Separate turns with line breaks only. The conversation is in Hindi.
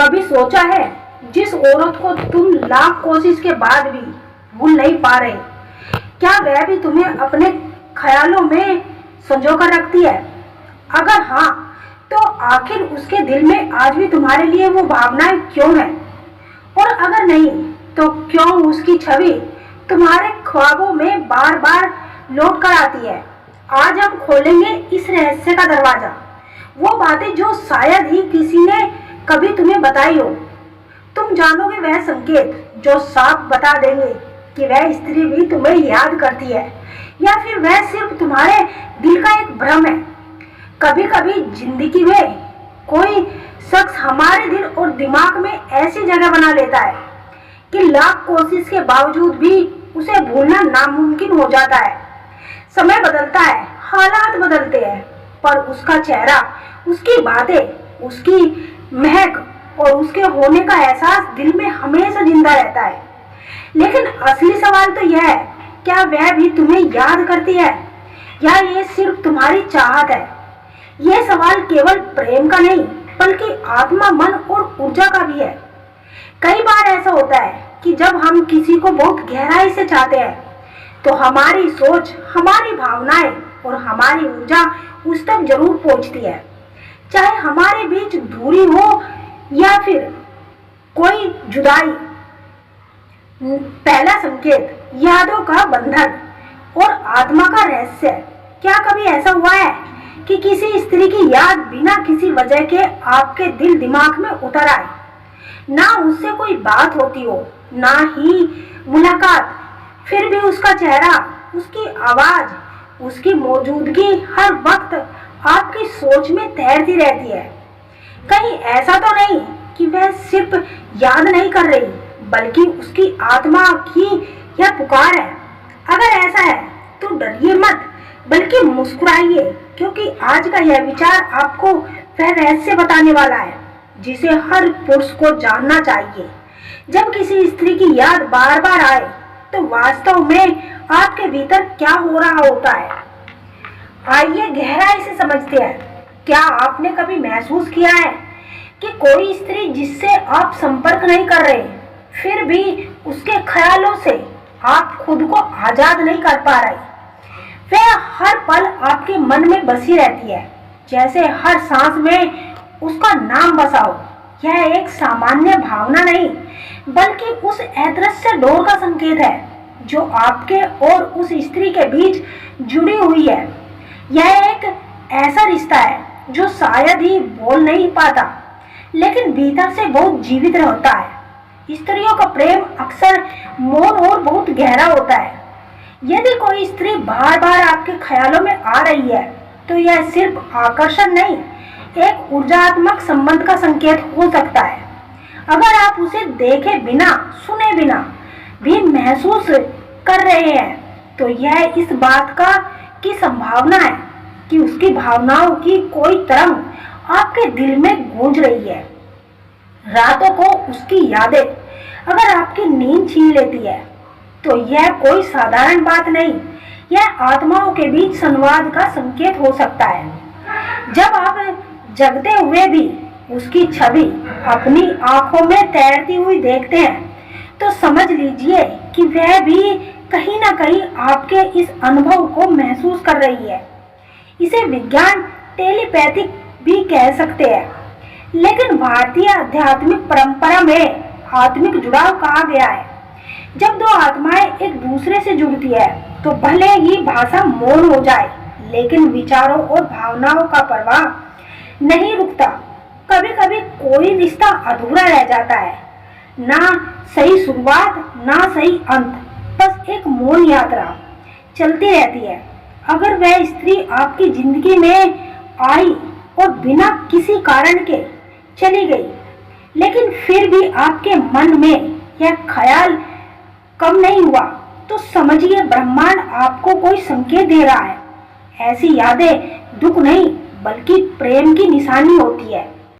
कभी सोचा है जिस औरत को तुम लाख कोशिश के बाद भी भूल नहीं पा रहे, क्या वह भी तुम्हें अपने ख्यालों में संजो कर रखती है? अगर हाँ, तो आखिर उसके दिल में आज भी तुम्हारे लिए वो भावनाएं क्यों है? और अगर नहीं, तो क्यों उसकी छवि तुम्हारे ख्वाबों में बार बार लौट कर आती है? आज हम खोलेंगे इस रहस्य का दरवाजा, वो बातें जो शायद ही किसी ने कभी तुम्हें बताई हो। तुम जानोगे वह संकेत जो साफ बता देंगे कि वह स्त्री भी तुम्हें याद करती है, या फिर वह सिर्फ तुम्हारे दिल का एक भ्रम है। कभी कभी जिंदगी में कोई शख्स हमारे दिल और दिमाग में ऐसी जगह बना लेता है कि लाख कोशिश के बावजूद भी उसे भूलना नामुमकिन हो जाता है। समय बदलता है, हालात बदलते हैं, पर उसका चेहरा, उसकी बातें, उसकी महक और उसके होने का एहसास दिल में हमेशा जिंदा रहता है। लेकिन असली सवाल तो यह है, क्या वह भी तुम्हें याद करती है, या ये सिर्फ तुम्हारी चाहत है? यह सवाल केवल प्रेम का नहीं, बल्कि आत्मा, मन और ऊर्जा का भी है। कई बार ऐसा होता है कि जब हम किसी को बहुत गहराई से चाहते हैं, तो हमारी सोच, हमारी भावनाएं और हमारी ऊर्जा उस तक जरूर पहुंचती है, चाहे हमारे बीच दूरी हो या फिर कोई जुदाई। पहला संकेत, यादों का बंधन और आत्मा का रहस्य। क्या कभी ऐसा हुआ है कि किसी स्त्री की याद बिना किसी वजह के आपके दिल दिमाग में उतर आए? ना उससे कोई बात होती हो, ना ही मुलाकात, फिर भी उसका चेहरा, उसकी आवाज, उसकी मौजूदगी हर वक्त आपकी सोच में तैरती रहती है। कहीं ऐसा तो नहीं कि वह सिर्फ याद नहीं कर रही, बल्कि उसकी आत्मा की यह पुकार है? अगर ऐसा है तो डरिए मत, बल्कि मुस्कुराइए, क्योंकि आज का यह विचार आपको वह रहस्य बताने वाला है जिसे हर पुरुष को जानना चाहिए। जब किसी स्त्री की याद बार बार आए, तो वास्तव में आपके भीतर क्या हो रहा होता है? आइए गहराई से समझते हैं। क्या आपने कभी महसूस किया है कि कोई स्त्री जिससे आप संपर्क नहीं कर रहे, फिर भी उसके ख्यालों से आप खुद को आजाद नहीं कर पा रहे? वह हर पल आपके मन में बसी रहती है, जैसे हर सांस में उसका नाम बसा हो। यह एक सामान्य भावना नहीं, बल्कि उस अदृश्य डोर का संकेत है जो आपके और उस स्त्री के बीच जुड़ी हुई है। यह एक ऐसा रिश्ता है जो शायद ही बोल नहीं पाता, लेकिन भीतर से बहुत जीवित रहता है। स्त्रियों का प्रेम अक्सर मौन और बहुत गहरा होता है। यदि कोई स्त्री बार बार आपके ख्यालों में आ रही है, तो यह सिर्फ आकर्षण नहीं, एक ऊर्जात्मक संबंध का संकेत हो सकता है। अगर आप उसे देखे बिना, सुने बिना भी महसूस कर रहे हैं, तो यह इस बात की संभावना है कि उसकी भावनाओं की कोई तरंग आपके दिल में गूंज रही है। रातों को उसकी यादें अगर आपकी नींद छीन लेती है, तो यह कोई साधारण बात नहीं, यह आत्माओं के बीच संवाद का संकेत हो सकता है। जब आप जगते हुए भी उसकी छवि अपनी आंखों में तैरती हुई देखते हैं, तो समझ लीजिए कि वह भी कहीं ना कहीं आपके इस अनुभव को महसूस कर रही है। इसे विज्ञान टेलीपैथिक भी कह सकते हैं, लेकिन भारतीय आध्यात्मिक परंपरा में आत्मिक जुड़ाव कहा गया है। जब दो आत्माएं एक दूसरे से जुड़ती है, तो भले ही भाषा मौन हो जाए, लेकिन विचारों और भावनाओं का प्रवाह नहीं रुकता। कभी कभी कोई रिश्ता अधूरा रह जाता है, ना सही शुरुआत, ना सही अंत, बस एक मौन यात्रा चलती रहती है। अगर वह स्त्री आपकी जिंदगी में आई और बिना किसी कारण के चली गई, लेकिन फिर भी आपके मन में यह ख्याल कम नहीं हुआ, तो समझिए ब्रह्मांड आपको कोई संकेत दे रहा है। ऐसी यादें दुख नहीं, बल्कि प्रेम की निशानी होती है।